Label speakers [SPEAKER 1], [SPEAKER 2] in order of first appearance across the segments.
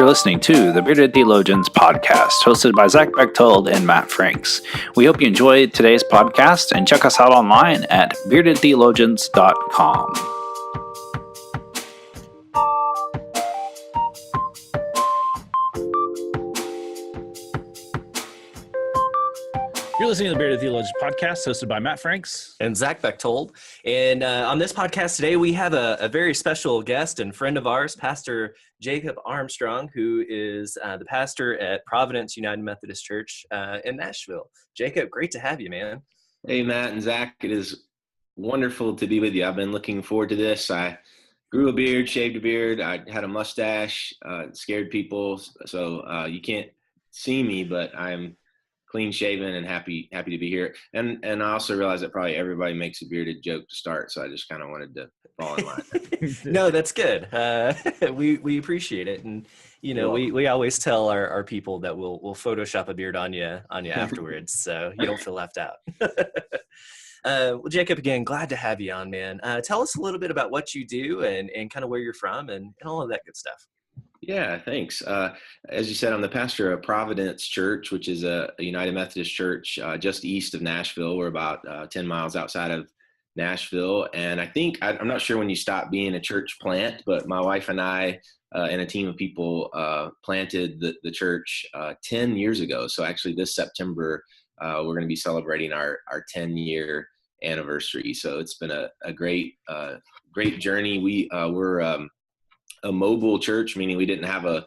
[SPEAKER 1] listening to the Bearded Theologians podcast, hosted by Zach Bechtold and Matt Franks. We hope you enjoyed today's podcast and check us out online at beardedtheologians.com. You're listening to the Bearded Theologians podcast, hosted by Matt Franks
[SPEAKER 2] and Zach Bechtold. And on this podcast today, we have a very special guest and friend of ours, Pastor Jacob Armstrong, who is the pastor at Providence United Methodist Church in Nashville. Jacob, great to have you, man.
[SPEAKER 3] Hey, Matt and Zach. It is wonderful to be with you. I've been looking forward to this. I grew a beard, shaved a beard. I had a mustache, scared people. So you can't see me, but I'm clean shaven and happy to be here. And I also realize that probably everybody makes a bearded joke to start, so I just kind of wanted to fall in line.
[SPEAKER 2] No, that's good. We appreciate it, and we always tell our people that we'll Photoshop a beard on you afterwards, so you don't feel left out. Well, Jacob, again, glad to have you on, man. Tell us a little bit about what you do and kind of where you're from and all of that good stuff.
[SPEAKER 3] Yeah, thanks. As you said, I'm the pastor of Providence Church, which is a United Methodist church just east of Nashville. We're about 10 miles outside of Nashville. And I think, I'm not sure when you stop being a church plant, but my wife and I and a team of people planted the church 10 years ago. So actually this September, we're going to be celebrating our 10-year anniversary. So it's been a great journey. We're a mobile church, meaning we didn't have a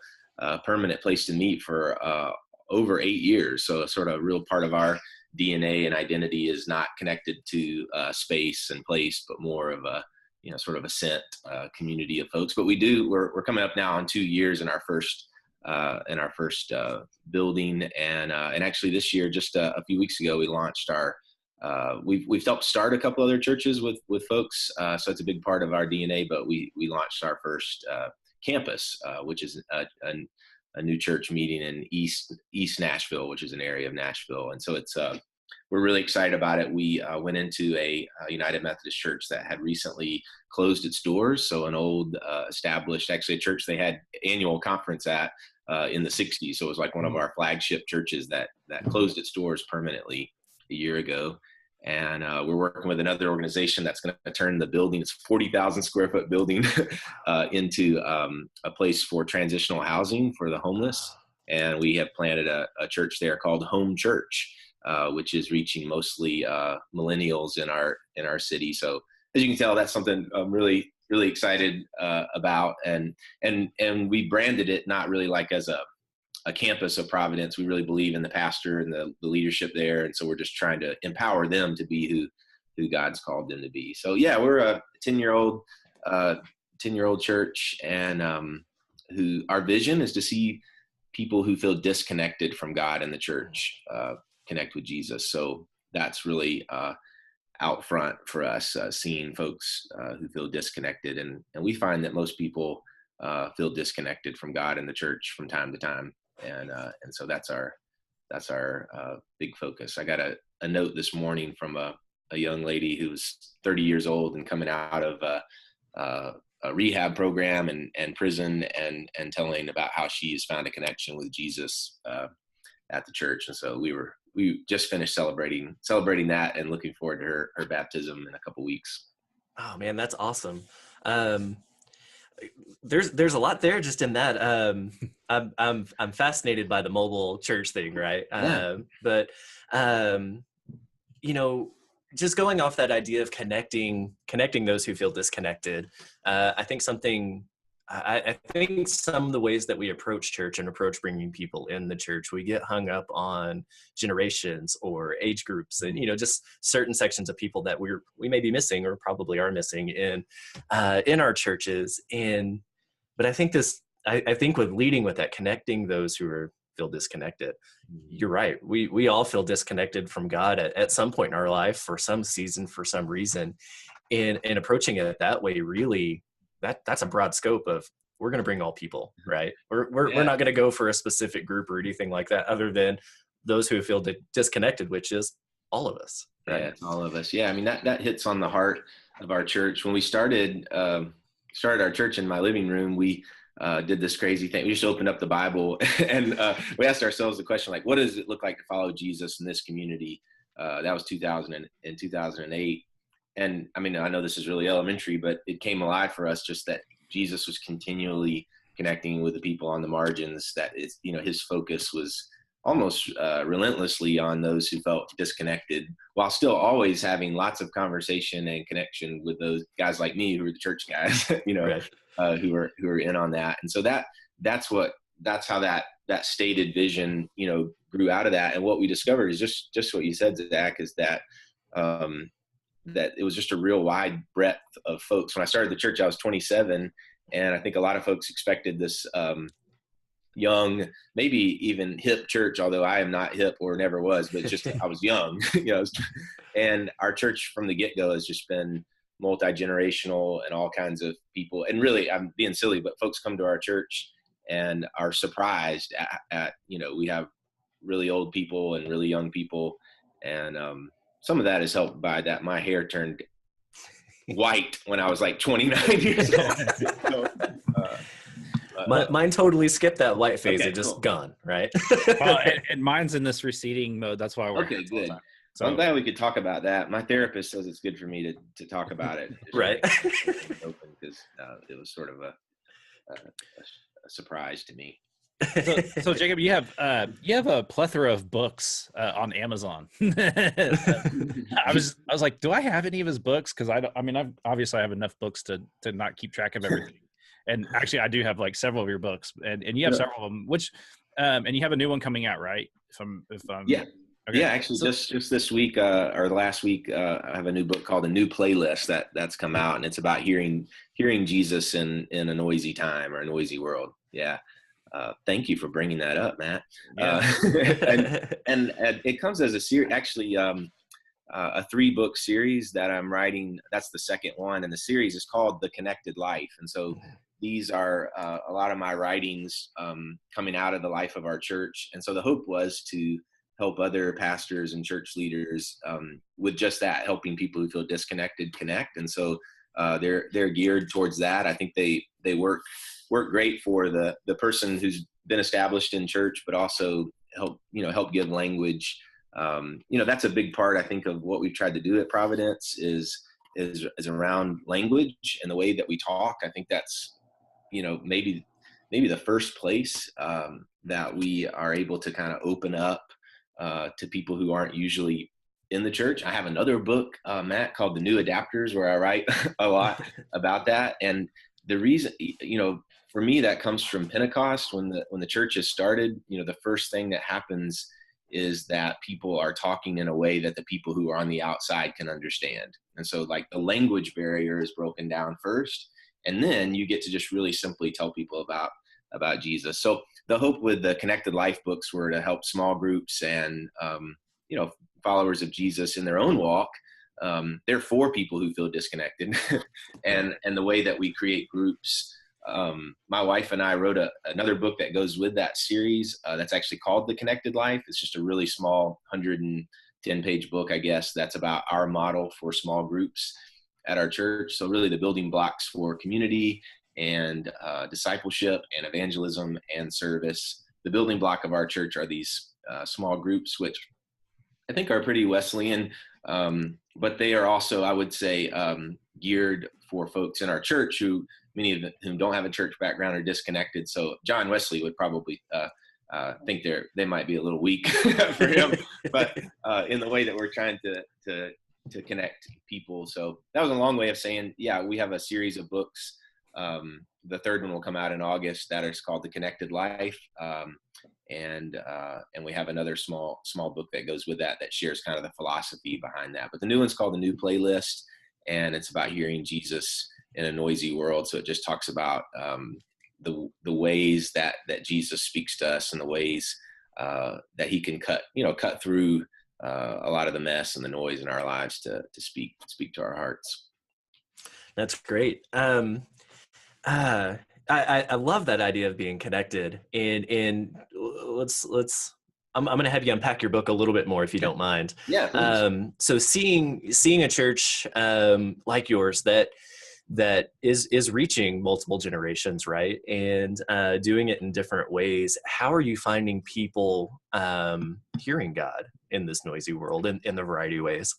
[SPEAKER 3] permanent place to meet for over 8 years. So sort of a real part of our DNA and identity is not connected to space and place, but more of a, sort of a sent community of folks. But we're coming up now on 2 years in our first building. And actually this year, just a few weeks ago, we launched our we've helped start a couple other churches with folks, so it's a big part of our DNA. But we launched our first campus, which is a new church meeting in East Nashville, which is an area of Nashville, and so it's we're really excited about it. We went into a United Methodist church that had recently closed its doors, so an old established, actually a church they had annual conference at in the 60s. So it was like one of our flagship churches that closed its doors permanently a year ago. And we're working with another organization that's going to turn the building, it's a 40,000 square foot building, into a place for transitional housing for the homeless. And we have planted a church there called Home Church, which is reaching mostly millennials in our city. So as you can tell, that's something I'm really, really excited about. And we branded it not really like as a campus of Providence. We really believe in the pastor and the leadership there. And so we're just trying to empower them to be who God's called them to be. So yeah, we're a 10-year-old church, and who our vision is to see people who feel disconnected from God and the church connect with Jesus. So that's really out front for us, seeing folks who feel disconnected. And we find that most people feel disconnected from God and the church from time to time. And so that's our big focus. I got a note this morning from a young lady who's 30 years old and coming out of a rehab program and prison, and telling about how she's found a connection with Jesus at the church. And so we just finished celebrating that and looking forward to her baptism in a couple weeks.
[SPEAKER 2] Oh man, that's awesome. There's a lot there just in that. I'm fascinated by the mobile church thing, right?
[SPEAKER 3] Yeah.
[SPEAKER 2] But just going off that idea of connecting those who feel disconnected, I think I think some of the ways that we approach church and approach bringing people in the church, we get hung up on generations or age groups and, just certain sections of people that we may be missing or probably are missing in our churches. But I think I think with leading with that, connecting those who feel disconnected, you're right. We all feel disconnected from God at some point in our life for some season, for some reason, and approaching it that way, really, that's a broad scope of, we're going to bring all people, right? We're not going to go for a specific group or anything like that, other than those who feel disconnected, which is all of us. Right?
[SPEAKER 3] Yeah, all of us. Yeah, I mean, that hits on the heart of our church. When we started our church in my living room, we did this crazy thing. We just opened up the Bible and we asked ourselves the question, like, what does it look like to follow Jesus in this community? That was 2008. And I mean, I know this is really elementary, but it came alive for us just that Jesus was continually connecting with the people on the margins, that is, his focus was almost relentlessly on those who felt disconnected, while still always having lots of conversation and connection with those guys like me who are the church guys,
[SPEAKER 2] Right.
[SPEAKER 3] who are in on that. And so that's how that stated vision, grew out of that. And what we discovered is just what you said, Zach, is that that it was just a real wide breadth of folks. When I started the church, I was 27, and I think a lot of folks expected this young, maybe even hip church, although I am not hip or never was, but just I was young, and our church from the get-go has just been multi-generational and all kinds of people. And really, I'm being silly, but folks come to our church and are surprised at we have really old people and really young people. And some of that is helped by that my hair turned white when I was like 29 years old. So,
[SPEAKER 2] mine totally skipped that white phase.
[SPEAKER 3] Okay,
[SPEAKER 2] It just
[SPEAKER 3] cool.
[SPEAKER 2] gone, right?
[SPEAKER 1] Well, and mine's in this receding mode. That's why we're
[SPEAKER 3] Okay, good.
[SPEAKER 1] So
[SPEAKER 3] I'm glad we could talk about that. My therapist says it's good for me to talk about it.
[SPEAKER 2] Right.
[SPEAKER 3] Open, because it was sort of a surprise to me.
[SPEAKER 1] So Jacob, you have a plethora of books on Amazon. I was like, do I have any of his books? Because I obviously have enough books to not keep track of everything. And actually, I do have like several of your books, and you have several of them. Which and you have a new one coming out, right?
[SPEAKER 3] Yeah.
[SPEAKER 1] Okay.
[SPEAKER 3] Yeah, actually, just this week or last week, I have a new book called A New Playlist that's come out, and it's about hearing Jesus in a noisy time or a noisy world. Yeah. Thank you for bringing that up, Matt.
[SPEAKER 1] Yeah.
[SPEAKER 3] And it comes as a series, actually, a 3-book series that I'm writing. That's the second one, and the series is called The Connected Life. And so these are a lot of my writings coming out of the life of our church. And so the hope was to help other pastors and church leaders with just that, helping people who feel disconnected connect. And so they're geared towards that. I think they work great for the person who's been established in church, but also help give language. That's a big part, I think, of what we've tried to do at Providence is around language and the way that we talk. I think that's, maybe the first place that we are able to kind of open up to people who aren't usually in the church. I have another book, Matt, called The New Adapters, where I write a lot about that. And the reason, for me, that comes from Pentecost. When the church has started, the first thing that happens is that people are talking in a way that the people who are on the outside can understand. And so like the language barrier is broken down first, and then you get to just really simply tell people about Jesus. So the hope with the Connected Life books were to help small groups and, followers of Jesus in their own walk. They're for people who feel disconnected. and the way that we create groups, my wife and I wrote another book that goes with that series that's actually called The Connected Life. It's just a really small 110-page book, I guess, that's about our model for small groups at our church. So really the building blocks for community and discipleship and evangelism and service. The building block of our church are these small groups, which I think are pretty Wesleyan, but they are also, I would say, geared for folks in our church many of whom don't have a church background or disconnected. So John Wesley would probably think they might be a little weak for him, but in the way that we're trying to connect people. So that was a long way of saying, yeah, we have a series of books. The third one will come out in August that is called The Connected Life. And we have another small book that goes with that shares kind of the philosophy behind that. But the new one's called The New Playlist, and it's about hearing Jesus in a noisy world. So it just talks about the ways that Jesus speaks to us, and the ways that he can cut through a lot of the mess and the noise in our lives to speak to our hearts.
[SPEAKER 2] That's great. I love that idea of being connected, and I'm going to have you unpack your book a little bit more, if you don't mind.
[SPEAKER 3] Yeah.
[SPEAKER 2] So seeing a church like yours that that is reaching multiple generations, right? And doing it in different ways. How are you finding people hearing God in this noisy world in the variety of ways?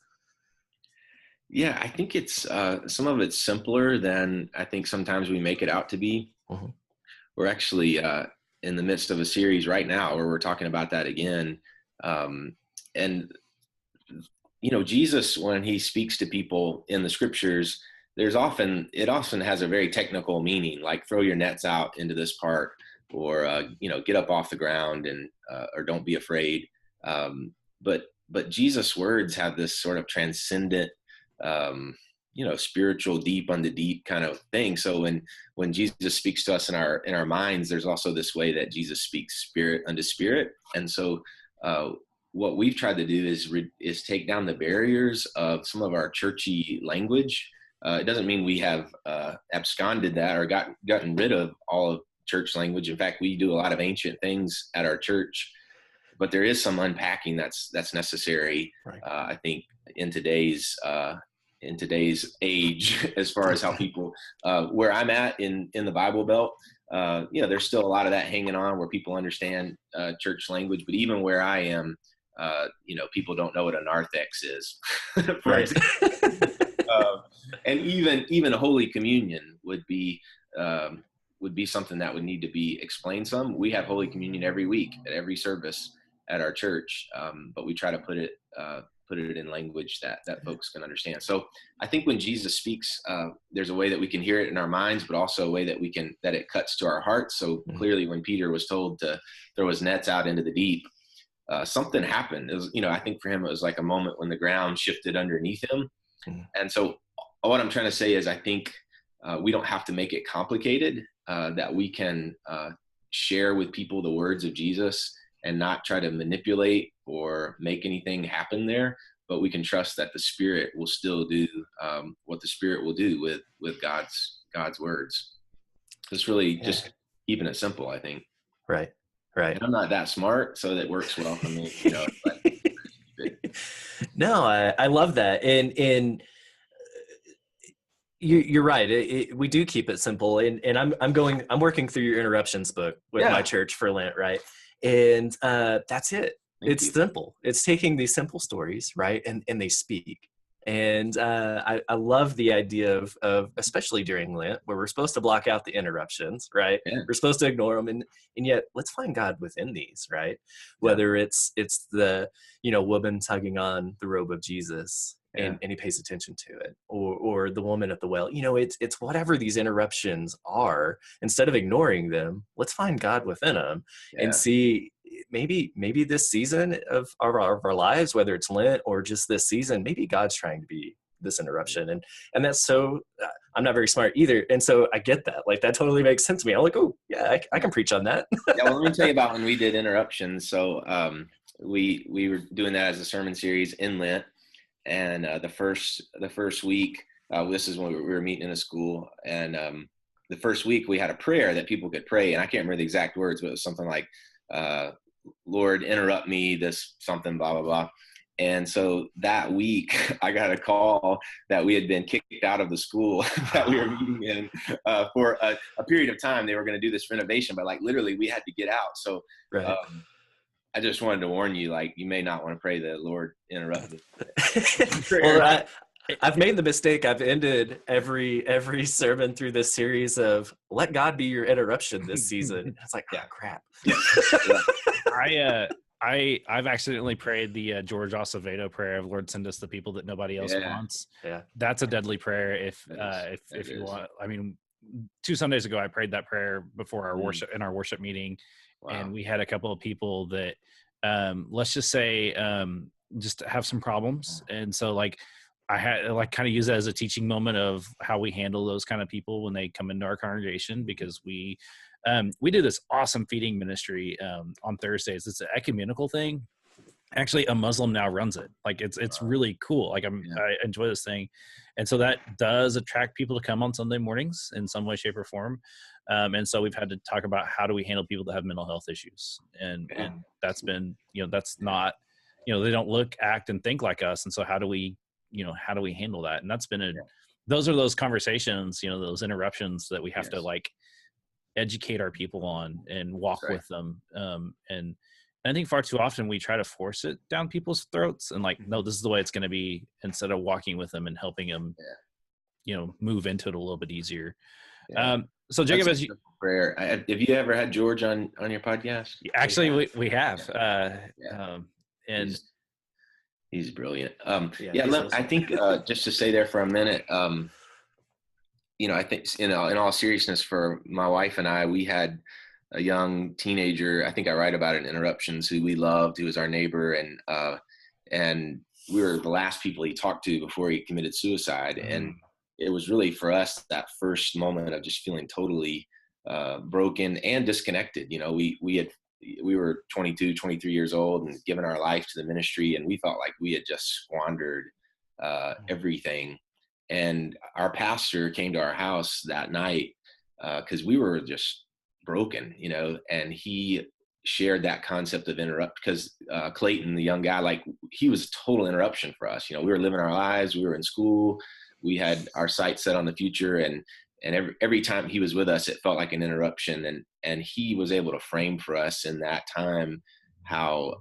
[SPEAKER 3] Yeah, I think it's some of it's simpler than I think sometimes we make it out to be.
[SPEAKER 2] Mhm.
[SPEAKER 3] We're actually in the midst of a series right now where we're talking about that again. And Jesus, when he speaks to people in the scriptures, it often has a very technical meaning, like throw your nets out into this part, or get up off the ground and or don't be afraid. But Jesus' words have this sort of transcendent, spiritual, deep unto deep kind of thing. So when Jesus speaks to us in our minds, there's also this way that Jesus speaks spirit unto spirit. And so what we've tried to do is take down the barriers of some of our churchy language. It doesn't mean we have absconded that or gotten rid of all of church language. In fact, we do a lot of ancient things at our church, but there is some unpacking that's necessary.
[SPEAKER 2] Right.
[SPEAKER 3] I think in today's age, as far as how people where I'm at in the Bible Belt, there's still a lot of that hanging on where people understand church language, but even where I am, people don't know what a narthex is.
[SPEAKER 2] Right.
[SPEAKER 3] And even a Holy Communion would be something that would need to be explained some. We have Holy Communion every week at every service at our church, but we try to put it in language that folks can understand. So I think when Jesus speaks, there's a way that we can hear it in our minds, but also a way that it cuts to our hearts. So clearly when Peter was told to throw his nets out into the deep, something happened. It was, I think for him, it was like a moment when the ground shifted underneath him. And so what I'm trying to say is I think we don't have to make it complicated, that we can share with people the words of Jesus and not try to manipulate or make anything happen there, but we can trust that the Spirit will still do what the Spirit will do with God's words. It's really just keeping it simple, I think.
[SPEAKER 2] Right.
[SPEAKER 3] And I'm not that smart, so that works well for me.
[SPEAKER 2] No, I love that. And you're right. We do keep it simple. And I'm working through your interruptions book with my church for Lent, right? And that's it. It's simple. It's taking these simple stories, right? And they speak. And I love the idea of especially during Lent, where we're supposed to block out the interruptions, right?
[SPEAKER 3] Yeah.
[SPEAKER 2] We're supposed to ignore them, and yet let's find God within these, right? Whether it's the woman tugging on the robe of Jesus, and he pays attention to it, or the woman at the well. It's whatever these interruptions are. Instead of ignoring them, let's find God within them and see. Maybe this season of our lives, whether it's Lent or just this season, maybe God's trying to be this interruption. And that's so, I'm not very smart either. And so I get that. Like, that totally makes sense to me. I'm like, oh yeah, I can preach on that.
[SPEAKER 3] Well, let me tell you about when we did interruptions. So we were doing that as a sermon series in Lent. And the first week, this is when we were meeting in a school. And the first week we had a prayer that people could pray. And I can't remember the exact words, but it was something like, Lord, interrupt me, this something, blah, blah, blah. And so that week I got a call that we had been kicked out of the school that we were meeting in for a period of time. They were going to do this renovation, but like literally we had to get out. So I just wanted to warn you, like, you may not want to pray that Lord interrupt me.
[SPEAKER 2] Well, I've made the mistake. I've ended every sermon through this series of let God be your interruption this season. It's like, crap.
[SPEAKER 1] I've accidentally prayed the George Acevedo prayer of Lord, send us the people that nobody else wants.
[SPEAKER 2] Yeah.
[SPEAKER 1] That's a deadly prayer. If you want, I mean, 2 Sundays ago, I prayed that prayer before our worship meeting. Wow. And we had a couple of people that, let's just say, just have some problems. And so I had kind of use that as a teaching moment of how we handle those kind of people when they come into our congregation, because we do this awesome feeding ministry on Thursdays. It's an ecumenical thing. Actually, a Muslim now runs it. Like it's really cool. Like I enjoy this thing. And so that does attract people to come on Sunday mornings in some way, shape, or form. And so we've had to talk about how do we handle people that have mental health issues. And that's been, that's not, they don't look, act, and think like us. And so how do we handle that? And that's been those are those conversations, those interruptions that we have to
[SPEAKER 3] Yes.
[SPEAKER 1] like educate our people on and walk
[SPEAKER 3] Right.
[SPEAKER 1] with them. And I think far too often we try to force it down people's throats and like, no, this is the way it's going to be, instead of walking with them and helping them, move into it a little bit easier.
[SPEAKER 3] Yeah.
[SPEAKER 1] So Jacob,
[SPEAKER 3] That's
[SPEAKER 1] as
[SPEAKER 3] a beautiful prayer. Have you ever had George on your podcast?
[SPEAKER 1] actually we have, and
[SPEAKER 3] he's brilliant.
[SPEAKER 2] He's awesome.
[SPEAKER 3] I think just to stay there for a minute, I think in all seriousness, for my wife and I, we had a young teenager. I think I write about it in Interruptions, who we loved, who was our neighbor, and we were the last people he talked to before he committed suicide. And it was really for us that first moment of just feeling totally broken and disconnected. We were 22, 23 years old and given our life to the ministry, and we felt like we had just squandered everything. And our pastor came to our house that night because we were just broken, and he shared that concept of interrupt, because Clayton, the young guy, like, he was a total interruption for us. We were living our lives, we were in school, we had our sights set on the future, and every time he was with us, it felt like an interruption. And he was able to frame for us in that time how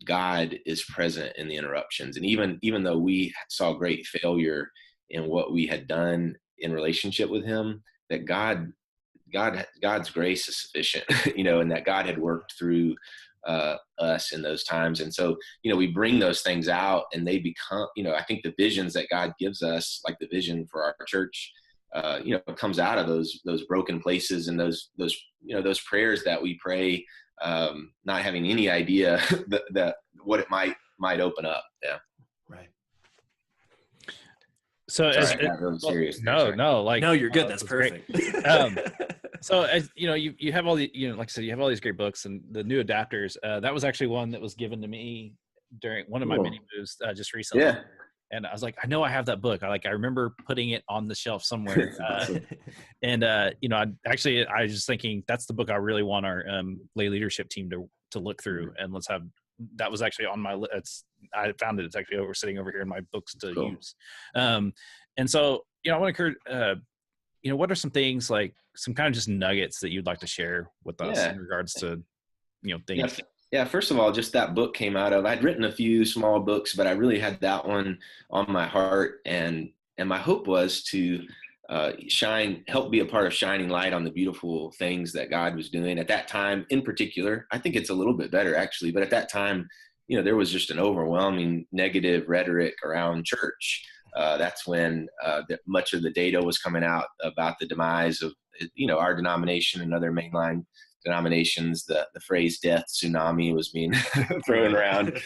[SPEAKER 3] God is present in the interruptions. And even though we saw great failure in what we had done in relationship with him, that God's grace is sufficient, and that God had worked through us in those times. And so, we bring those things out, and they become, I think the visions that God gives us, like the vision for our church, comes out of those broken places and those prayers that we pray, not having any idea that what it might open up. Yeah.
[SPEAKER 2] Right.
[SPEAKER 1] So
[SPEAKER 3] Sorry, I got really serious.
[SPEAKER 1] No,
[SPEAKER 2] you're good. That's perfect.
[SPEAKER 1] So as you have all the, like I said, you have all these great books, and the new adapters, that was actually one that was given to me during one of my mini moves just recently.
[SPEAKER 3] Yeah.
[SPEAKER 1] And I was like, I know I have that book. I remember putting it on the shelf somewhere. And I was just thinking that's the book I really want our lay leadership team to look through, and that was actually on my list. I found it. It's actually sitting over here in my books to use. And so, I want to encourage, what are some things, like some kind of just nuggets that you'd like to share with us in regards to, things?
[SPEAKER 3] Yeah. First of all, just that book came out of, I'd written a few small books, but I really had that one on my heart. And my hope was to help be a part of shining light on the beautiful things that God was doing at that time. In particular, I think it's a little bit better actually, but at that time, there was just an overwhelming negative rhetoric around church. That's when much of the data was coming out about the demise of, our denomination and other mainline denominations. The phrase death tsunami was being thrown around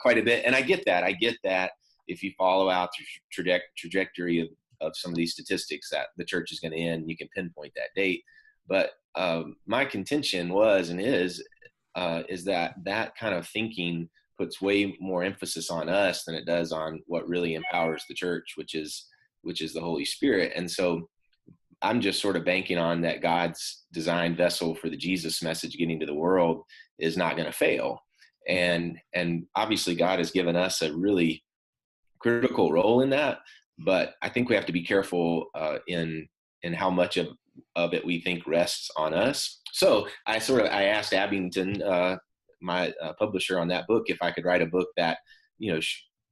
[SPEAKER 3] quite a bit. And I get that if you follow out the trajectory of some of these statistics, that the church is going to end, you can pinpoint that date. But my contention was and is that kind of thinking puts way more emphasis on us than it does on what really empowers the church, which is the Holy Spirit. And so I'm just sort of banking on that God's designed vessel for the Jesus message getting to the world is not going to fail. And obviously God has given us a really critical role in that, but I think we have to be careful in how much of it we think rests on us. So I asked Abington, my publisher on that book, if I could write a book that,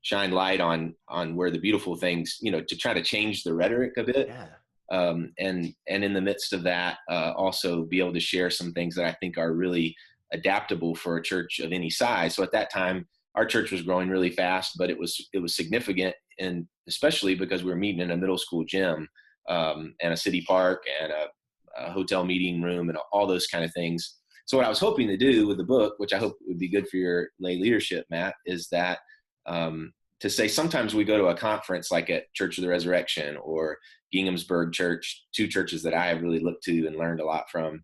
[SPEAKER 3] shine light on where the beautiful things, to try to change the rhetoric of it.
[SPEAKER 2] Yeah.
[SPEAKER 3] And in the midst of that, also be able to share some things that I think are really adaptable for a church of any size. So at that time, our church was growing really fast, but it was significant, and especially because we were meeting in a middle school gym, and a city park and a hotel meeting room and all those kind of things. So what I was hoping to do with the book, which I hope would be good for your lay leadership, Matt, is that to say sometimes we go to a conference like at Church of the Resurrection or Ginghamsburg Church, two churches that I have really looked to and learned a lot from.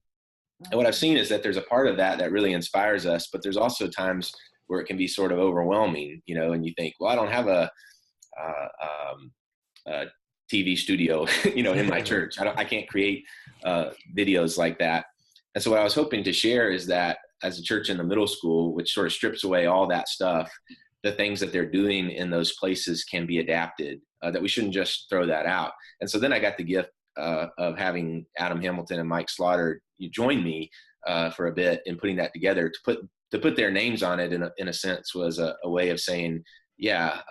[SPEAKER 3] And what I've seen is that there's a part of that really inspires us, but there's also times where it can be sort of overwhelming, and you think, well, I don't have a TV studio, in my church. I can't create videos like that. And so what I was hoping to share is that as a church in the middle school, which sort of strips away all that stuff, the things that they're doing in those places can be adapted that we shouldn't just throw that out. And so then I got the gift of having Adam Hamilton and Mike Slaughter join me for a bit in putting that together. To put their names on it in a sense was a way of saying, yeah,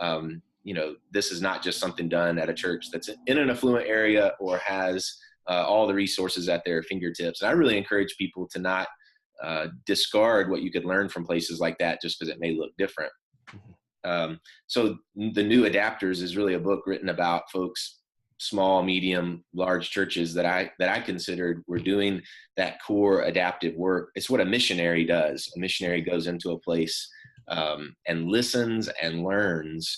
[SPEAKER 3] this is not just something done at a church that's in an affluent area or has all the resources at their fingertips. And I really encourage people to not discard what you could learn from places like that just because it may look different. So The New Adapters is really a book written about folks, small, medium, large churches that I considered were doing that core adaptive work. It's what a missionary does. A missionary goes into a place and listens and learns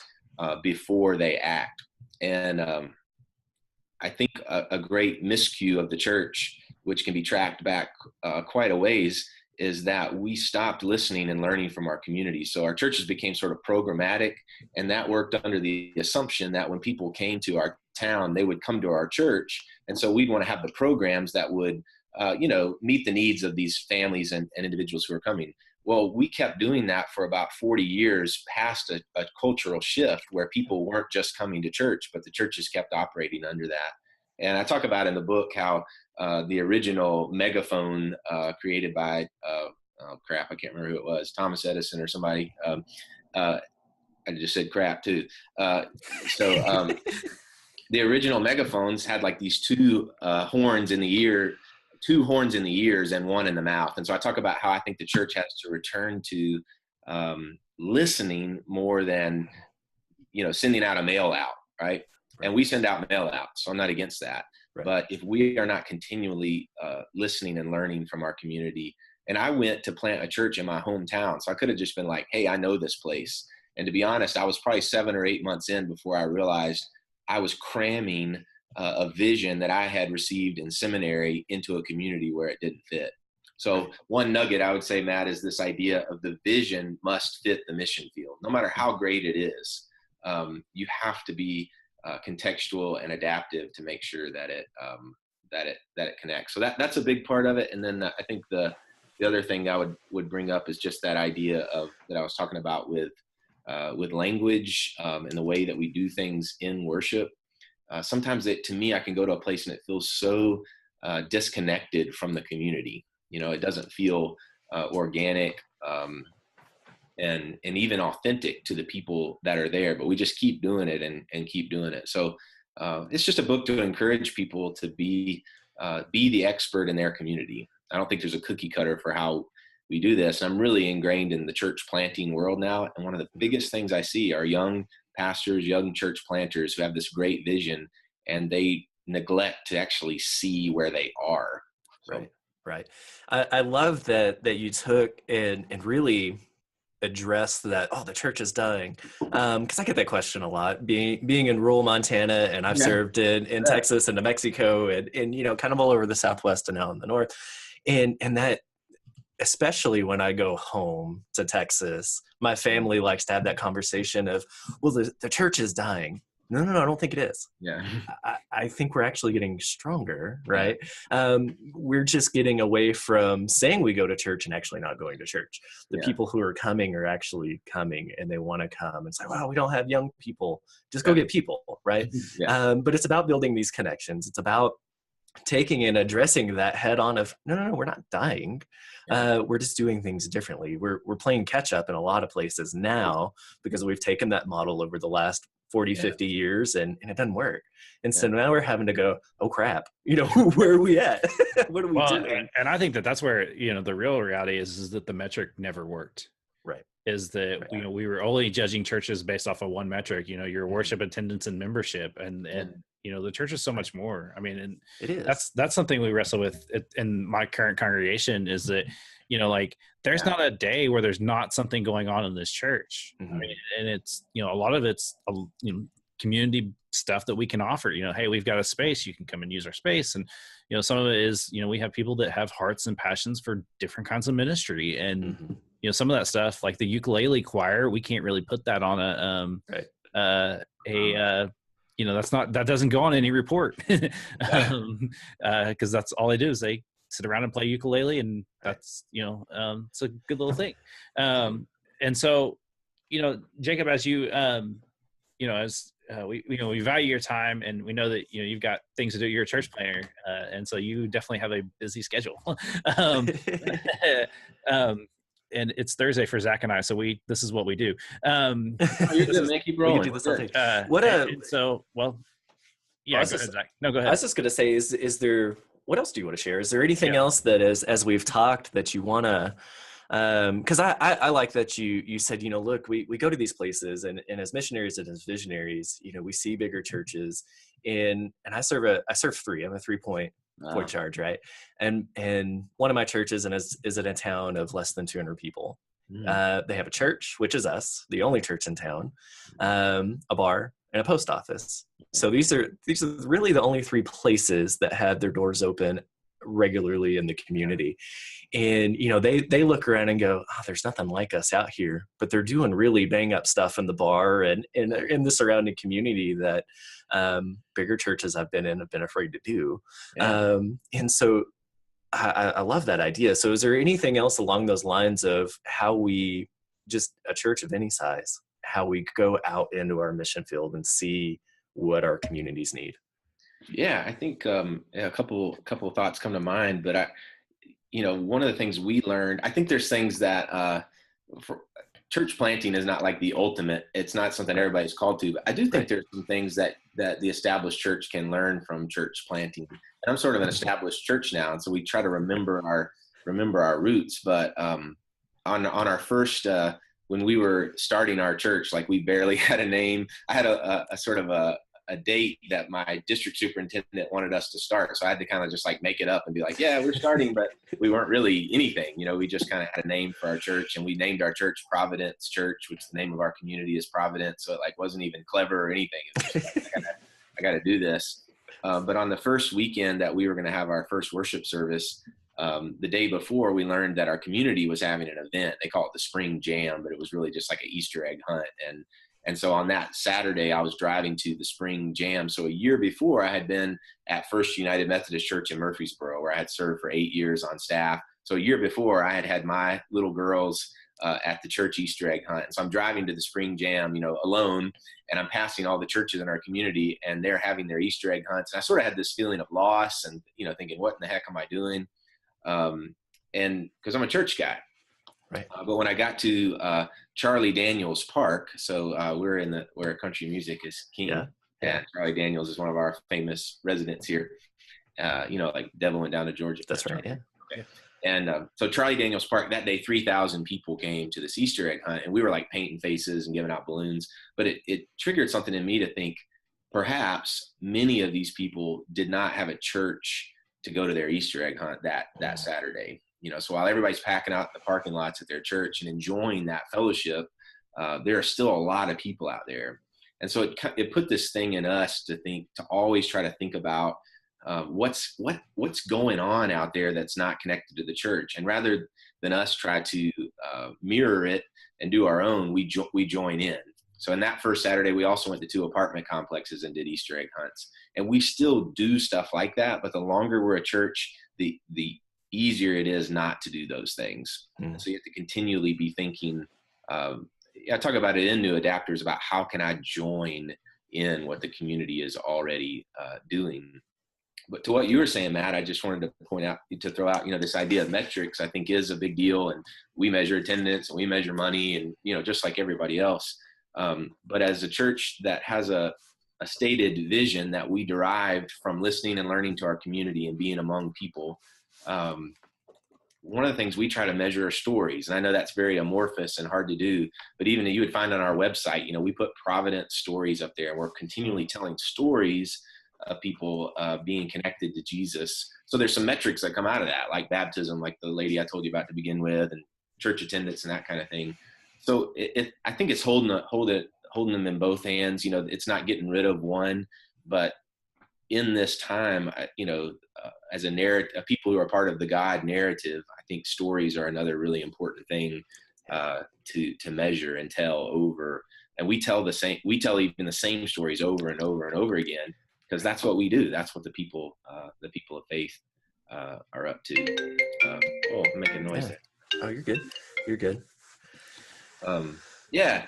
[SPEAKER 3] before they act. And I think a great miscue of the church, which can be tracked back quite a ways, is that we stopped listening and learning from our community. So our churches became sort of programmatic, and that worked under the assumption that when people came to our town, they would come to our church. And so we'd want to have the programs that would, meet the needs of these families and individuals who are coming. Well, we kept doing that for about 40 years past a cultural shift where people weren't just coming to church, but the churches kept operating under that. And I talk about in the book how the original megaphone created by, I can't remember who it was, Thomas Edison or somebody. I just said crap too. The original megaphones had like these two horns in the ears and one in the mouth. And so I talk about how I think the church has to return to listening more than, sending out a mail out, right? And we send out mail out, so I'm not against that. Right. But if we are not continually listening and learning from our community, and I went to plant a church in my hometown, so I could have just been like, hey, I know this place. And to be honest, I was probably 7 or 8 months in before I realized I was cramming a vision that I had received in seminary into a community where it didn't fit. So one nugget I would say, Matt, is this idea of the vision must fit the mission field. No matter how great it is, you have to be contextual and adaptive to make sure that it connects. So that's a big part of it. And then I think the other thing I would bring up is just that idea of that I was talking about with language and the way that we do things in worship. Sometimes to me, I can go to a place and it feels so disconnected from the community. It doesn't feel organic and even authentic to the people that are there, but we just keep doing it and keep doing it. So it's just a book to encourage people to be the expert in their community. I don't think there's a cookie cutter for how we do this. I'm really ingrained in the church planting world now. And one of the biggest things I see are young pastors, young church planters who have this great vision and they neglect to actually see where they are. So.
[SPEAKER 2] Right. I love that you took and really addressed that, the church is dying. Because I get that question a lot, being in rural Montana, and I've served in Texas and New Mexico and kind of all over the Southwest and now in the North. And that, especially when I go home to Texas, my family likes to have that conversation of, well, the church is dying. No, I don't think it is.
[SPEAKER 3] Yeah.
[SPEAKER 2] I think we're actually getting stronger, right? We're just getting away from saying we go to church and actually not going to church. The people who are coming are actually coming and they want to come and say, wow, we don't have young people. Just go get people, right? But it's about building these connections. It's about taking and addressing that head on of, no, we're not dying. We're just doing things differently. We're playing catch up in a lot of places now because we've taken that model over the last 40, 50 years and it doesn't work. And so now we're having to go, oh crap, where are we at? What are we doing?
[SPEAKER 1] And I think that's where, the real reality is that the metric never worked.
[SPEAKER 2] Right.
[SPEAKER 1] Is that, we were only judging churches based off of one metric, your worship attendance and membership. And the church is so much more. I mean, and
[SPEAKER 2] it is.
[SPEAKER 1] That's something we wrestle with in my current congregation is that, there's not a day where there's not something going on in this church. I mean, and it's, a lot of it's, community stuff that we can offer, hey, we've got a space, you can come and use our space. And, some of it is, we have people that have hearts and passions for different kinds of ministry. And, some of that stuff, like the ukulele choir, we can't really put that on that doesn't go on any report. Cause that's all they do is they sit around and play ukulele, and that's, it's a good little thing. And so, Jacob, as you, we value your time, and we know that you've got things to do. You're a church planner, and so you definitely have a busy schedule. um, um, and it's Thursday for Zach and I, so this is what we do.
[SPEAKER 3] You're good, man. Keep rolling.
[SPEAKER 2] We can do this all day.
[SPEAKER 1] Yeah, go ahead, Zach. No, go ahead.
[SPEAKER 2] I was just gonna say, is there, what else do you want to share? Is there anything else that as we've talked that you want to? Because I like that you said, look, we go to these places, and as missionaries and as visionaries, we see bigger churches, and I serve three. I'm a 3-point charge, right? And one of my churches is in a town of less than 200 people. They have a church, which is us, the only church in town, a bar, and a post office. So these are really the only 3 places that have their doors open regularly in the community. And they look around and go, oh, there's nothing like us out here, but they're doing really bang up stuff in the bar and in the surrounding community that bigger churches I've been in have been afraid to do. And so I love that idea. So is there anything else along those lines of how we, just a church of any size, how we go out into our mission field and see what our communities need?
[SPEAKER 3] Yeah, I think a couple of thoughts come to mind, but one of the things we learned, I think there's things that for church planting is not like the ultimate. It's not something everybody's called to, but I do think there's some things that the established church can learn from church planting. And I'm sort of an established church now, and so we try to remember our roots. But on our first when we were starting our church, like we barely had a name. I had a sort of a date that my district superintendent wanted us to start. So I had to kind of just like make it up and be like, yeah, we're starting, but we weren't really anything. We just kind of had a name for our church, and we named our church Providence Church, which the name of our community is Providence. So it like wasn't even clever or anything. It was just like, I got to do this. But on the first weekend that we were going to have our first worship service, the day before, we learned that our community was having an event. They call it the Spring Jam, but it was really just like an Easter egg hunt. And so on that Saturday, I was driving to the Spring Jam. So a year before, I had been at First United Methodist Church in Murfreesboro, where I had served for 8 years on staff. So a year before, I had my little girls at the church Easter egg hunt. And so I'm driving to the Spring Jam, alone, and I'm passing all the churches in our community, and they're having their Easter egg hunts. And I sort of had this feeling of loss and, thinking, what in the heck am I doing? And because I'm a church guy.
[SPEAKER 2] Right.
[SPEAKER 3] But when I got to Charlie Daniels Park, so we're where country music is king.
[SPEAKER 2] Yeah.
[SPEAKER 3] And Charlie Daniels is one of our famous residents here. Like Devil Went Down to Georgia.
[SPEAKER 2] That's right. Yeah.
[SPEAKER 3] Okay. And so Charlie Daniels Park, that day, 3,000 people came to this Easter egg hunt, and we were like painting faces and giving out balloons. But it triggered something in me to think perhaps many of these people did not have a church to go to their Easter egg hunt that Saturday. So while everybody's packing out the parking lots at their church and enjoying that fellowship, there are still a lot of people out there. And so it put this thing in us to always try to think about what's going on out there that's not connected to the church. And rather than us try to mirror it and do our own, we join in. So in that first Saturday, we also went to 2 apartment complexes and did Easter egg hunts. And we still do stuff like that, but the longer we're a church, the easier it is not to do those things. So you have to continually be thinking, I talk about it in New Adapters about how can I join in what the community is already doing. But to what you were saying, Matt, I just wanted to throw out, this idea of metrics, I think is a big deal. And we measure attendance and we measure money and, just like everybody else. But as a church that has a stated vision that we derived from listening and learning to our community and being among people, one of the things we try to measure are stories. And I know that's very amorphous and hard to do, but even you would find on our website, we put Providence stories up there, and we're continually telling stories of people being connected to Jesus. So there's some metrics that come out of that, like baptism, like the lady I told you about to begin with, and church attendance and that kind of thing. So I think it's holding them in both hands. It's not getting rid of one, but in this time, as a narrative, people who are part of the God narrative, I think stories are another really important thing to measure and tell over. And we tell even the same stories over and over and over again, because that's what we do. That's what the people of faith are up to. I'm making noise there. Oh,
[SPEAKER 2] you're good. You're good.
[SPEAKER 3] Yeah.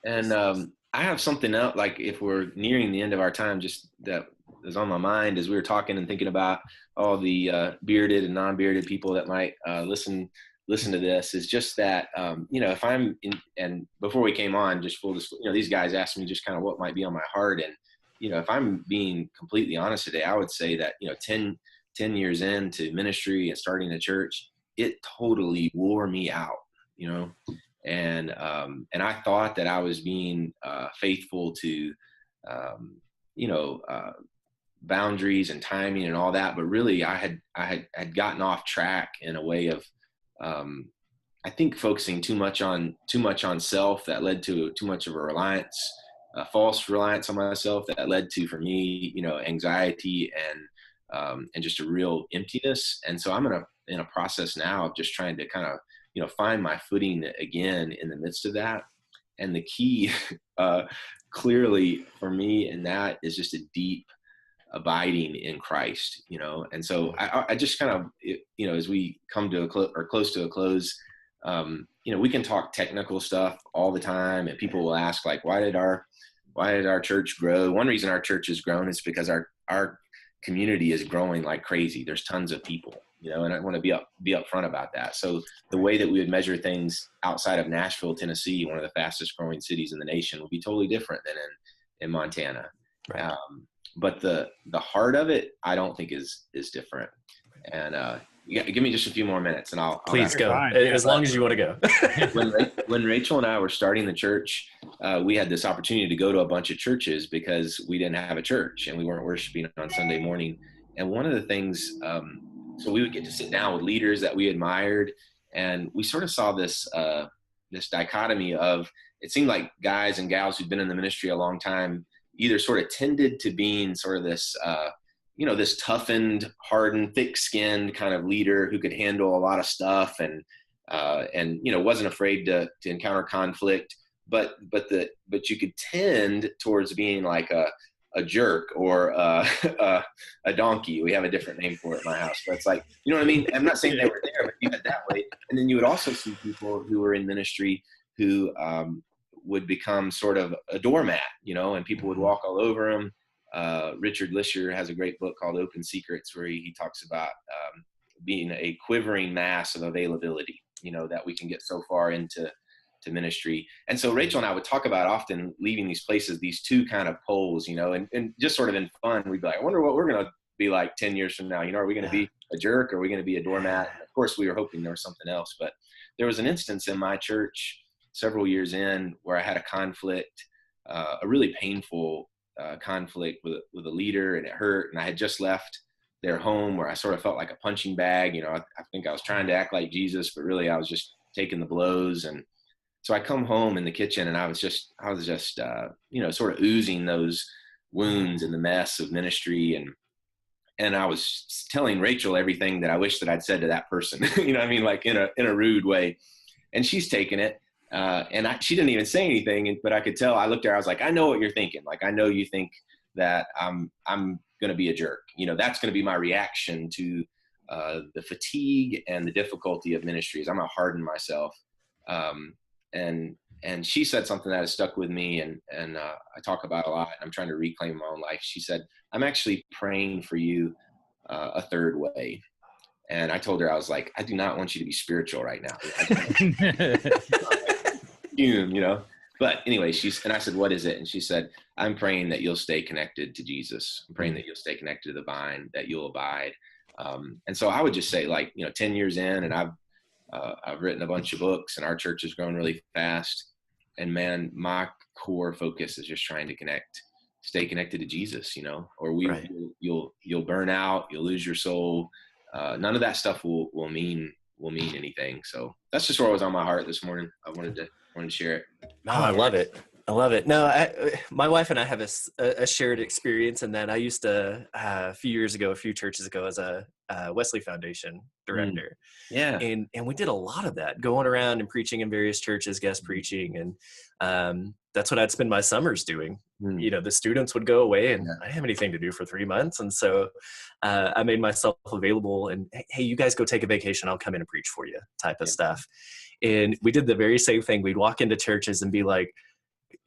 [SPEAKER 3] And I have something else, like if we're nearing the end of our time, just that is on my mind as we were talking and thinking about all the bearded and non-bearded people that might listen to this, is just that, if I'm in, and before we came on, just full disclosure, these guys asked me just kind of what might be on my heart. And, if I'm being completely honest today, I would say that, 10 years into ministry and starting a church, it totally wore me out, and I thought that I was being faithful to, boundaries and timing and all that, but really I had gotten off track in a way of, I think, focusing too much on self, that led to too much of a reliance, a false reliance on myself, that led to, for me, anxiety and just a real emptiness. And so I'm in a process now of just trying to kind of, find my footing again in the midst of that. And the key, clearly for me in that, is just a deep abiding in Christ, And so I just kind of, as we come to close to a close, we can talk technical stuff all the time, and people will ask, like, why did our church grow? One reason our church has grown is because our community is growing like crazy. There's tons of people, and I want to be upfront about that. So the way that we would measure things outside of Nashville, Tennessee, one of the fastest growing cities in the nation, would be totally different than in Montana.
[SPEAKER 2] Right.
[SPEAKER 3] But the heart of it, I don't think is different. And give me just a few more minutes, and I'll
[SPEAKER 2] please go as long as you want to
[SPEAKER 3] go. When Rachel and I were starting the church, we had this opportunity to go to a bunch of churches because we didn't have a church and we weren't worshiping on Sunday morning. And one of the things, so we would get to sit down with leaders that we admired, and we sort of saw this dichotomy of, it seemed like guys and gals who'd been in the ministry a long time either sort of tended to being sort of this, this toughened, hardened, thick-skinned kind of leader who could handle a lot of stuff and wasn't afraid to encounter conflict, but you could tend towards being like a jerk or a donkey. We have a different name for it in my house, but it's like, you know what I mean? I'm not saying they were there, but you had that way. And then you would also see people who were in ministry who would become sort of a doormat, and people would walk all over them. Richard Lisher has a great book called Open Secrets, where he talks about being a quivering mass of availability, that we can get so far into ministry. And so Rachel and I would talk about often leaving these places, these two kind of poles, and just sort of in fun, we'd be like, I wonder what we're going to be like 10 years from now. Are we going to be a jerk? Or are we going to be a doormat? And of course, we were hoping there was something else. But there was an instance in my church several years in where I had a conflict, a really painful conflict with a leader, and it hurt. And I had just left their home where I sort of felt like a punching bag. I think I was trying to act like Jesus, but really I was just taking the blows. And so I come home in the kitchen, and I was just sort of oozing those wounds and the mess of ministry. And I was telling Rachel everything that I wish that I'd said to that person, like in a rude way. And she's taken it. She didn't even say anything, but I could tell. I looked at her, I was like, I know what you're thinking. Like, I know you think that I'm going to be a jerk. That's going to be my reaction to the fatigue and the difficulty of ministries. I'm going to harden myself. And she said something that has stuck with me, and I talk about a lot. I'm trying to reclaim my own life. She said, I'm actually praying for you a third way. And I told her, I was like, I do not want you to be spiritual right now. But anyway, and I said, what is it? And she said, I'm praying that you'll stay connected to Jesus. I'm praying that you'll stay connected to the vine, that you'll abide. And so I would just say, 10 years in, and I've written a bunch of books, and our church has grown really fast. And man, my core focus is just trying to stay connected to Jesus, or
[SPEAKER 2] Right.
[SPEAKER 3] you'll burn out, you'll lose your soul. None of that stuff will mean anything. So that's just what was on my heart this morning. I wanted to share it.
[SPEAKER 2] No, I love it. I love it. No, my wife and I have a shared experience in that I used to, a few churches ago, as a Wesley Foundation director.
[SPEAKER 3] Yeah.
[SPEAKER 2] And we did a lot of that, going around and preaching in various churches, guest preaching. And that's what I'd spend my summers doing. The students would go away, and I didn't have anything to do for 3 months. And so I made myself available, and hey, you guys go take a vacation. I'll come in and preach for you type of stuff. And we did the very same thing. We'd walk into churches and be like,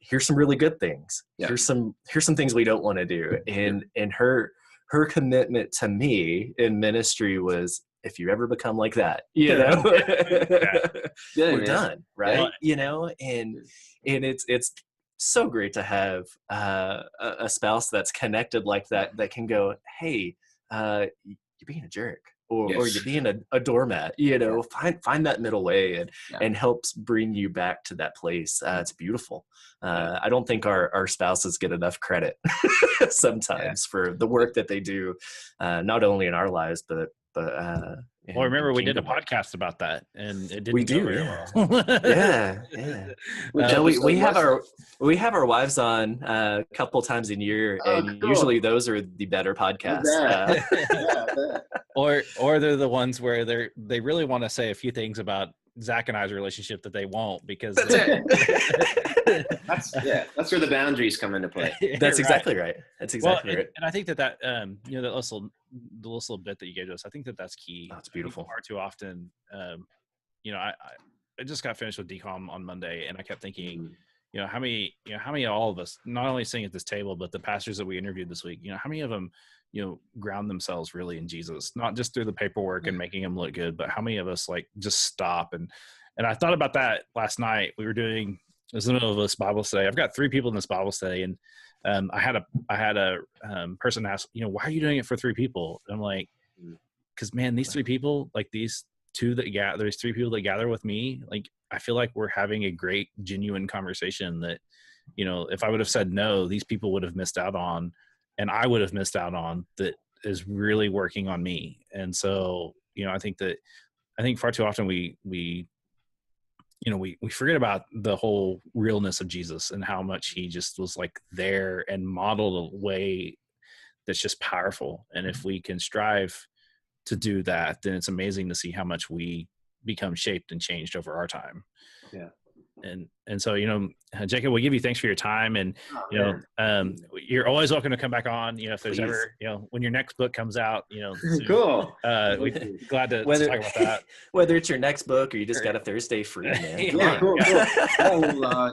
[SPEAKER 2] here's some really good things.
[SPEAKER 3] Yeah.
[SPEAKER 2] Here's some things we don't want to do. And her commitment to me in ministry was, if you ever become like that, you know, we're done, right?
[SPEAKER 3] Yeah.
[SPEAKER 2] And it's so great to have a spouse that's connected like that can go, hey, you're being a jerk. Or you're being a doormat, find that middle way and helps bring you back to that place. It's beautiful. I don't think our spouses get enough credit sometimes for the work that they do, not only in our lives, but
[SPEAKER 1] well, remember we did a podcast about that, and it didn't
[SPEAKER 2] go
[SPEAKER 1] very well.
[SPEAKER 2] We have our wives on a couple times a year, and usually those are the better podcasts.
[SPEAKER 1] Or they're the ones where they really want to say a few things about Zach and I's relationship that they won't, because
[SPEAKER 3] that's where the boundaries come into play.
[SPEAKER 2] That's exactly right. That's exactly right.
[SPEAKER 1] And I think that the little bit that you gave us, I think that's key.
[SPEAKER 2] That's beautiful.
[SPEAKER 1] Far too often, I just got finished with DCOM on Monday, and I kept thinking, how many of all of us, not only sitting at this table, but the pastors that we interviewed this week, how many of them, ground themselves really in Jesus, not just through the paperwork and making them look good, but how many of us just stop? And I thought about that last night. We were doing this in the middle of this Bible study. I've got 3 people in this Bible study, and I had a person ask, why are you doing it for 3 people? And I'm like, because man, these 3 people, like these 2 that there's 3 people that gather with me, like I feel like we're having a great, genuine conversation that, if I would have said no, these people would have missed out on, and I would have missed out on, that is really working on me. And so, I think far too often we forget about the whole realness of Jesus and how much he just was like there and modeled a way that's just powerful. And if we can strive to do that, then it's amazing to see how much we become shaped and changed over our time.
[SPEAKER 3] Yeah.
[SPEAKER 1] And so, Jacob, we'll give you thanks for your time, and you're always welcome to come back on. If there's ever, when your next book comes out, soon,
[SPEAKER 3] cool.
[SPEAKER 1] We'd be glad to talk about that.
[SPEAKER 2] Whether it's your next book or you just got a Thursday free, man.
[SPEAKER 3] Cool.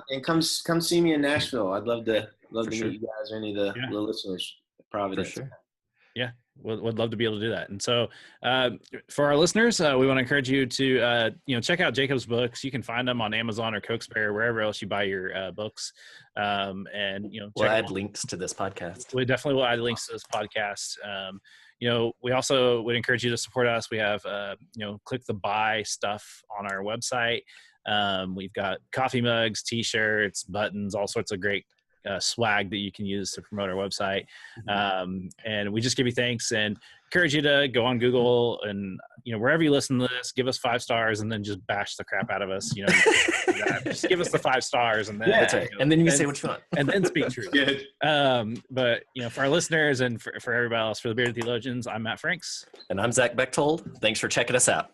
[SPEAKER 3] And come see me in Nashville. I'd love to meet you guys or any of the listeners. Providence.
[SPEAKER 2] For sure.
[SPEAKER 1] Yeah. Would love to be able to do that. And so for our listeners, we want to encourage you to, check out Jacob's books. You can find them on Amazon or Cokesbury, wherever else you buy your books. We'll
[SPEAKER 2] add links to this podcast.
[SPEAKER 1] We definitely will add links to this podcast. We also would encourage you to support us. We have, click the buy stuff on our website. We've got coffee mugs, t-shirts, buttons, all sorts of great swag that you can use to promote our website. And we just give you thanks and encourage you to go on Google and, wherever you listen to this, give us 5 stars and then just bash the crap out of us. Just give us the 5 stars and then,
[SPEAKER 2] that's right. And then you can say what you want
[SPEAKER 1] and then speak truth.
[SPEAKER 3] Good.
[SPEAKER 1] But for our listeners and for everybody else, for the Bearded Theologians, I'm Matt Franks.
[SPEAKER 2] And I'm Zach Bechtold. Thanks for checking us out.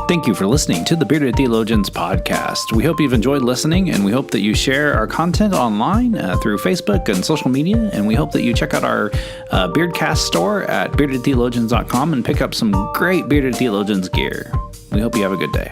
[SPEAKER 4] Thank you for listening to the Bearded Theologians podcast. We hope you've enjoyed listening, and we hope that you share our content online through Facebook and social media, and we hope that you check out our Beardcast store at beardedtheologians.com and pick up some great Bearded Theologians gear. We hope you have a good day.